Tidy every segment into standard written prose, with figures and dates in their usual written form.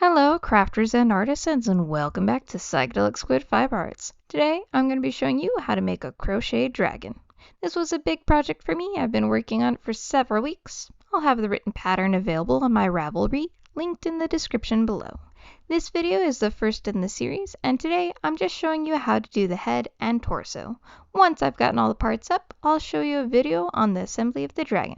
Hello, crafters and artisans, and welcome back to Psychedelic Squid 5 Arts. Today, I'm going to be showing you how to make a crochet dragon. This was a big project for me. I've been working on it for several weeks. I'll have the written pattern available on my Ravelry, linked in the description below. This video is the first in the series, and today I'm just showing you how to do the head and torso. Once I've gotten all the parts up, I'll show you a video on the assembly of the dragon.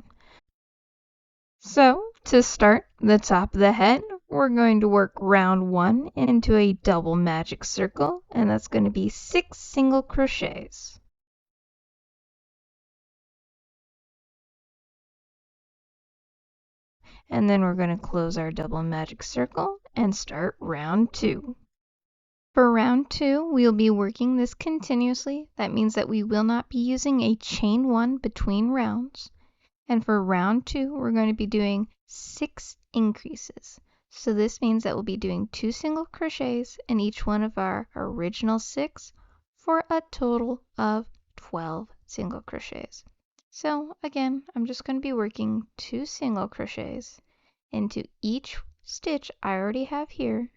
So, to start the top of the head, we're going to work round 1 into a double magic circle, and that's going to be 6 single crochets. And then we're going to close our double magic circle and start round 2. For round 2, we'll be working this continuously. That means that we will not be using a chain 1 between rounds. And for round 2, we're going to be doing 6 increases. So this means that we'll be doing 2 single crochets in each one of our original 6 for a total of 12 single crochets. So again, I'm just going to be working 2 single crochets into each stitch I already have here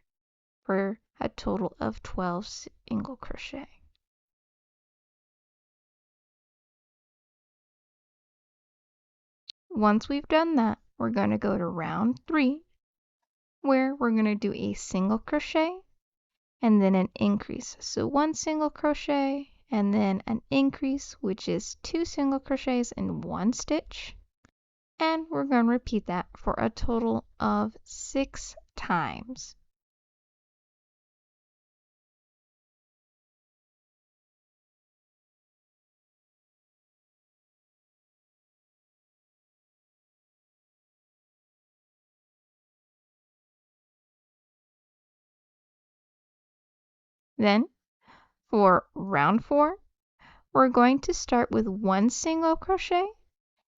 for a total of 12 single crochet. Once we've done that, we're going to go to round 3, where we're going to do a single crochet and then an increase. So 1 single crochet and then an increase, which is 2 single crochets in 1 stitch. And we're going to repeat that for a total of 6 times. Then for round 4, we're going to start with 1 single crochet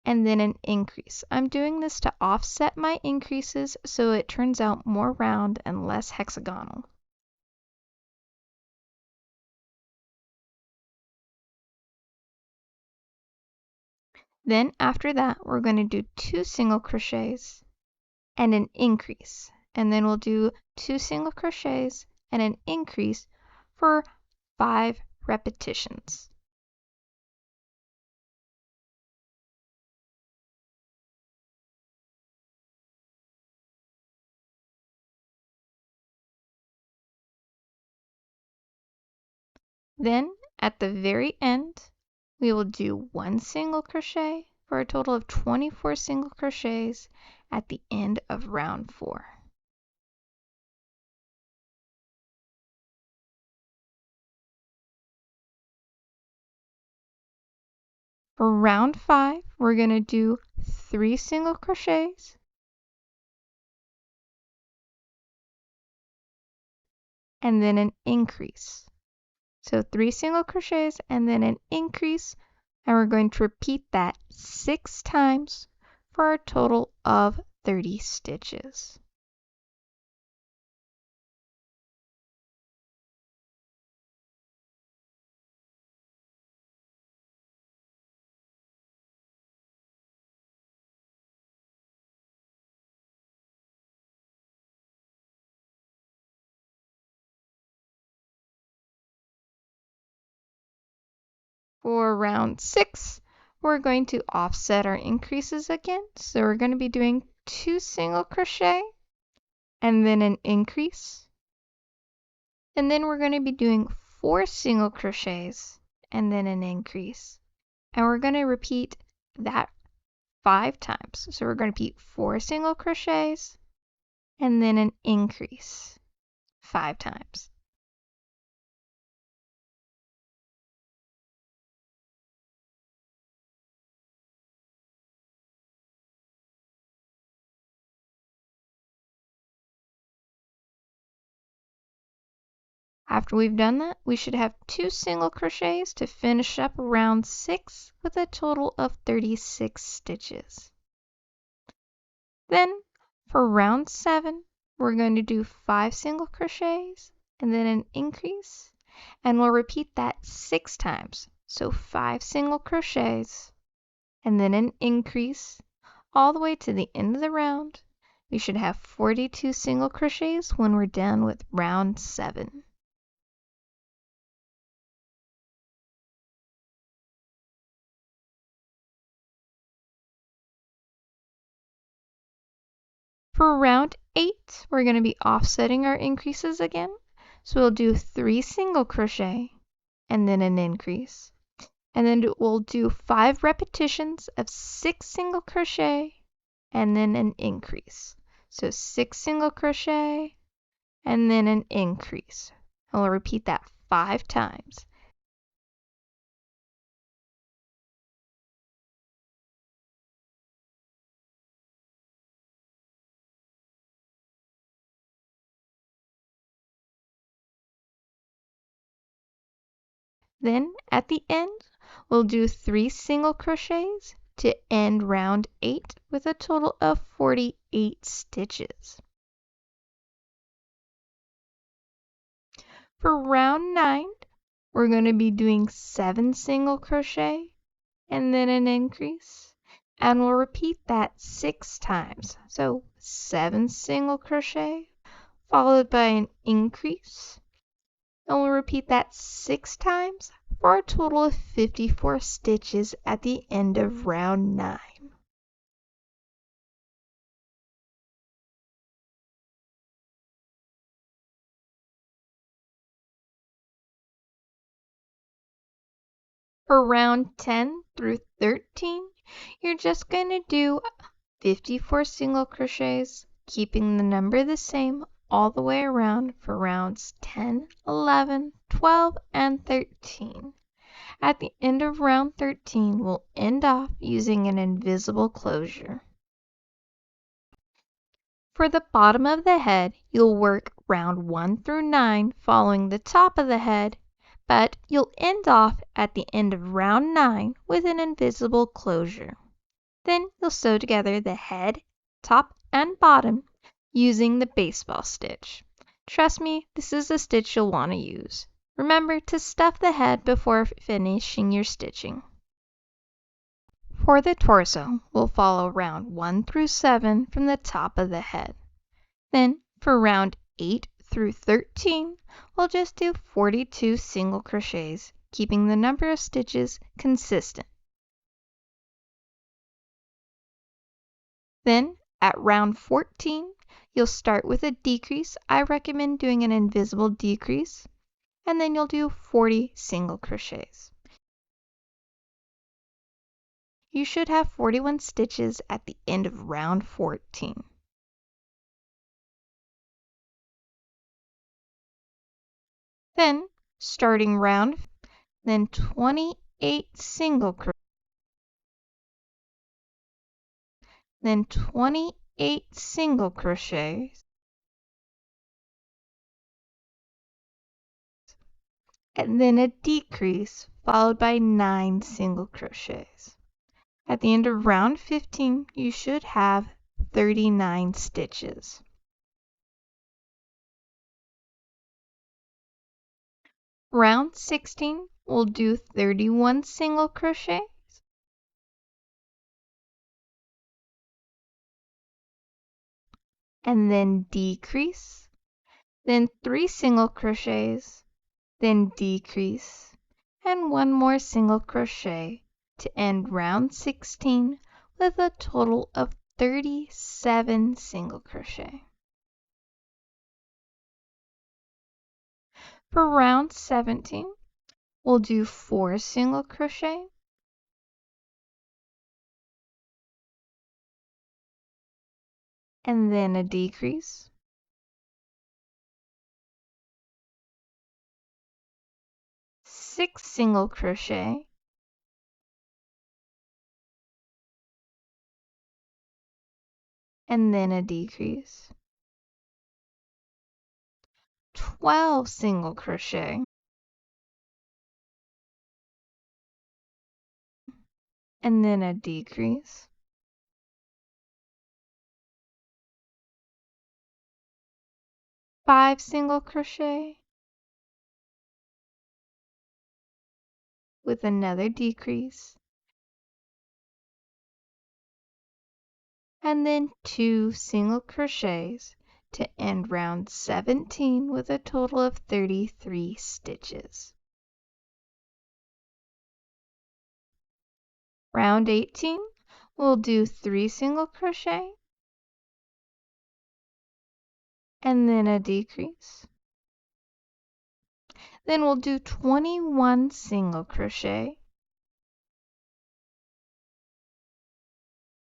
and then an increase. I'm doing this to offset my increases so it turns out more round and less hexagonal. Then after that, we're going to do 2 single crochets and an increase. And then we'll do 2 single crochets and an increase for 5 repetitions. Then at the very end, we will do 1 single crochet for a total of 24 single crochets at the end of round 4. For round 5, we're going to do 3 single crochets and then an increase. So 3 single crochets and then an increase, and we're going to repeat that 6 times for a total of 30 stitches. For round 6, we're going to offset our increases again. So we're going to be doing 2 single crochet and then an increase. And then we're going to be doing 4 single crochets and then an increase. And we're going to repeat that 5 times. So we're going to repeat 4 single crochets and then an increase 5 times. After we've done that, we should have 2 single crochets to finish up round 6 with a total of 36 stitches. Then for round 7, we're going to do 5 single crochets and then an increase, and we'll repeat that 6 times. So 5 single crochets and then an increase all the way to the end of the round, We should have 42 single crochets when we're done with round 7. For round 8, we're going to be offsetting our increases again. So we'll do 3 single crochet and then an increase. And then we'll do 5 repetitions of 6 single crochet and then an increase. So 6 single crochet and then an increase. And we'll repeat that 5 times. Then at the end, we'll do 3 single crochets to end round 8 with a total of 48 stitches. For round 9, we're going to be doing 7 single crochet and then an increase. And we'll repeat that 6 times. So 7 single crochet followed by an increase. And we'll repeat that 6 times for a total of 54 stitches at the end of round 9. For round 10 through 13, you're just going to do 54 single crochets, keeping the number the same all the way around for rounds 10, 11, 12, and 13. At the end of round 13, we'll end off using an invisible closure. For the bottom of the head, you'll work round 1 through 9 following the top of the head, but you'll end off at the end of round 9 with an invisible closure. Then you'll sew together the head, top, and bottom using the baseball stitch. Trust me, this is a stitch you'll want to use. Remember to stuff the head before finishing your stitching. For the torso, we'll follow round 1 through 7 from the top of the head. Then for round 8 through 13, we'll just do 42 single crochets, keeping the number of stitches consistent. Then at round 14, you'll start with a decrease. I recommend doing an invisible decrease, and then you'll do 40 single crochets. You should have 41 stitches at the end of round 14. Then, starting round, then 28 single crochets, then 28 single crochets, and then a decrease followed by 9 single crochets. At the end of round 15, you should have 39 stitches. Round 16, we'll do 31 single crochets, and then decrease, then 3 single crochets, then decrease, and 1 more single crochet to end round 16 with a total of 37 single crochet. For round 17, we'll do 4 single crochet, and then a decrease, 6 single crochet, and then a decrease, 12 single crochet, and then a decrease, 5 single crochet with another decrease, and then 2 single crochets to end round 17 with a total of 33 stitches. Round 18, we'll do 3 single crochet and then a decrease. Then we'll do 21 single crochet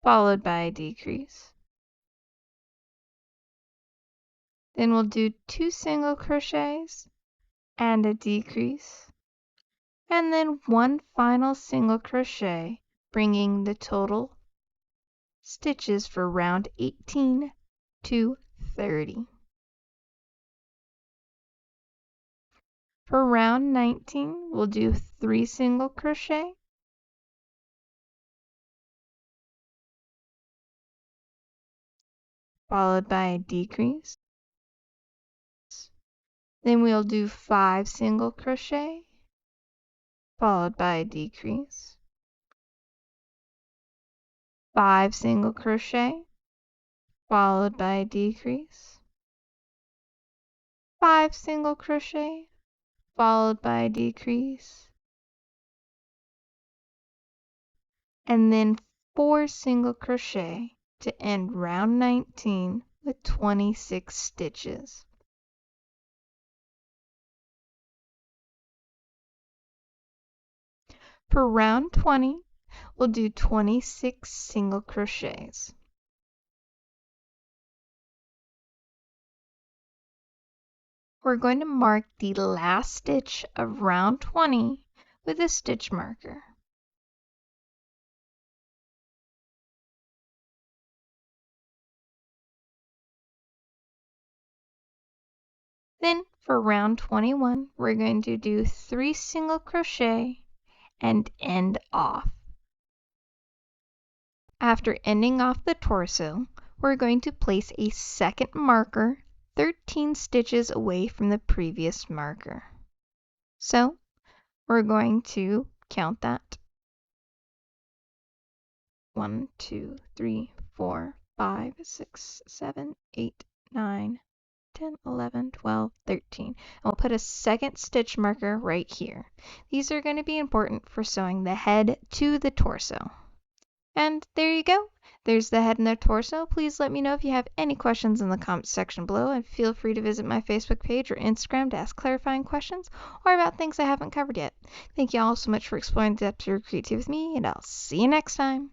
followed by a decrease. Then we'll do 2 single crochets and a decrease, and then 1 final single crochet, bringing the total stitches for round 18 to 30. For round 19, we'll do 3 single crochet followed by a decrease. Then we'll do 5 single crochet followed by a decrease. 5 single crochet followed by a decrease. 5 single crochet followed by a decrease. And then 4 single crochet to end round 19 with 26 stitches. For round 20, we'll do 26 single crochets. We're going to mark the last stitch of round 20 with a stitch marker. Then for round 21, we're going to do 3 single crochet and end off. After ending off the torso, we're going to place a second marker 13 stitches away from the previous marker. So we're going to count that. 1, 2, 3, 4, 5, 6, 7, 8, 9, 10, 11, 12, 13. And we'll put a second stitch marker right here. These are going to be important for sewing the head to the torso. And there you go. There's the head and the torso. Please let me know if you have any questions in the comments section below, and feel free to visit my Facebook page or Instagram to ask clarifying questions or about things I haven't covered yet. Thank you all so much for exploring the depths of your creativity with me, and I'll see you next time.